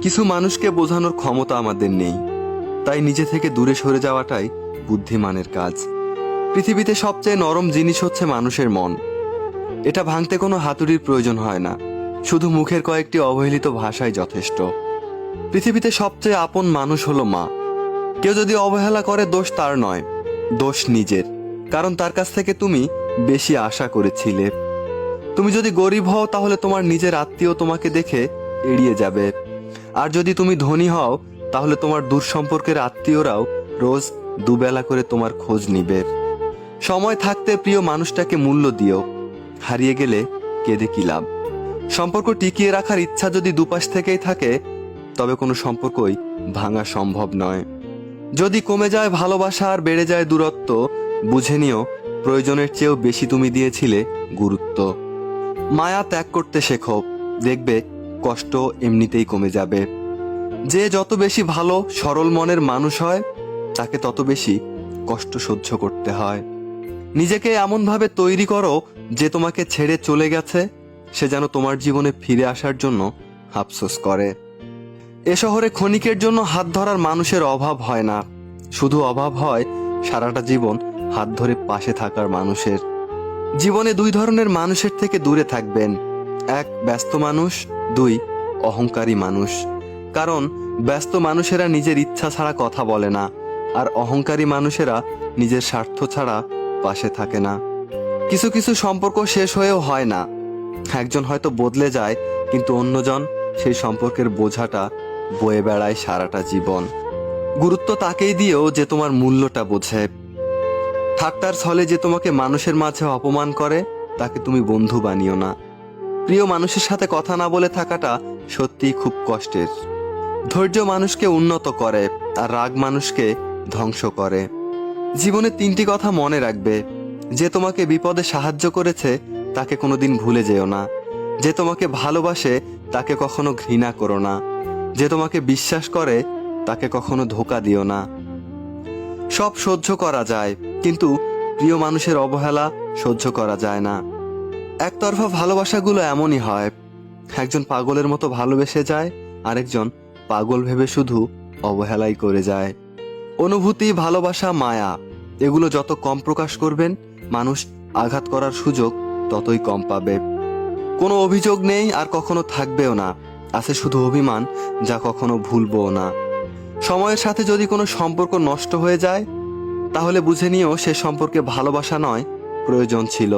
কিছু মানুষকে বোঝানোর ক্ষমতা আমাদের নেই, তাই নিজে থেকে দূরে সরে যাওয়াটাই বুদ্ধিমানের কাজ। পৃথিবীতে সবচেয়ে নরম জিনিস হচ্ছে মানুষের মন। এটা ভাঙতে কোনো হাতুড়ির প্রয়োজন হয় না, শুধু মুখের কয়েকটি অবহেলিত ভাষাই যথেষ্ট। পৃথিবীতে সবচেয়ে আপন মানুষ হলো মা। কেউ যদি অবহেলা করে, দোষ তার নয়, দোষ নিজের। কারণ তার কাছ থেকে তুমি বেশি আশা করেছিলে। তুমি যদি গরিব হও, তাহলে তোমার নিজের আত্মীয় তোমাকে দেখে এড়িয়ে যাবে। আর যদি তুমি ধনী হও, তাহলে তোমার দূর সম্পর্কের আত্মীয়রাও রোজ দুবেলা করে তোমার খোঁজ নিবে। সময় থাকতে প্রিয় মানুষটাকে মূল্য দিও, হারিয়ে গেলে কেঁদে কি লাভ। সম্পর্ক টিকিয়ে রাখার ইচ্ছা যদি দুপাশ থেকেই থাকে, তবে কোনো সম্পর্কই ভাঙা সম্ভব নয়। যদি কমে যায় ভালোবাসা আর বেড়ে যায় দূরত্ব, বুঝে নিও প্রয়োজনের চেয়েও বেশি তুমি দিয়েছিলে গুরুত্ব। মায়া ত্যাগ করতে শেখো, দেখবে কষ্ট এমনিতেই কমে যাবে। যে যত বেশি ভালো সরল মনের মানুষ হয়, তাকে তত বেশি কষ্ট সহ্য করতে হয়। নিজেকে এমনভাবে তৈরি করো যে তোমাকে ছেড়ে চলে গেছে সে যেন তোমার জীবনে ফিরে আসার জন্য আফসোস করে। এ শহরে ক্ষণিকের জন্য হাত ধরার মানুষের অভাব হয় না, শুধু অভাব হয় সারাটা জীবন হাত ধরে পাশে থাকার মানুষের। জীবনে দুই ধরনের মানুষের থেকে দূরে থাকবেন, এক ব্যস্ত মানুষ, দুই অহংকারী মানুষ। কারণ ব্যস্ত মানুষেরা নিজের ইচ্ছা ছাড়া কথা বলে না, আর অহংকারী মানুষেরা নিজের স্বার্থ ছাড়া পাশে থাকে না। কিছু কিছু সম্পর্ক শেষ হয়েও হয় না, একজন হয়তো বদলে যায়, কিন্তু অন্যজন সেই সম্পর্কের বোঝাটা বয়ে বেড়ায় সারাটা জীবন। গুরুত্ব তাকেই দিও যে তোমার মূল্যটা বোঝে। ঠাট্টার ছলে যে তোমাকে মানুষের মাঝে অপমান করে, তাকে তুমি বন্ধু বানিও না। প্রিয় মানুষের সাথে কথা না বলে থাকাটা সত্যিই খুব কষ্টের। ধৈর্য মানুষকে উন্নত করে, আর রাগ মানুষকে ধ্বংস করে। জীবনে তিনটি কথা মনে রাখবে: যে তোমাকে বিপদে সাহায্য করেছে তাকে কোনোদিন ভুলে যেও না, যে তোমাকে ভালোবাসে তাকে কখনো ঘৃণা করো না, যে তোমাকে বিশ্বাস করে তাকে কখনো ধোঁকা দিও না। সব সহ্য করা যায়, কিন্তু প্রিয় মানুষের অবহেলা সহ্য করা যায় না। একতরফা ভালোবাসাগুলো এমনই হয়, একজন পাগলের মতো ভালোবেসে যায়, আরেকজন পাগল ভেবে শুধু অবহেলাই করে যায়। অনুভূতি, ভালোবাসা, মায়া এগুলো যত কম প্রকাশ করবেন, মানুষ আঘাত করার সুযোগ ততই কম পাবে। কোনো অভিযোগ নেই আর কখনো থাকবেও না, আছে শুধু অভিমান, যা কখনো ভুলবও না। সময়ের সাথে যদি কোনো সম্পর্ক নষ্ট হয়ে যায়, তাহলে বুঝে নিও সে সম্পর্কে ভালোবাসা নয়, প্রয়োজন ছিল।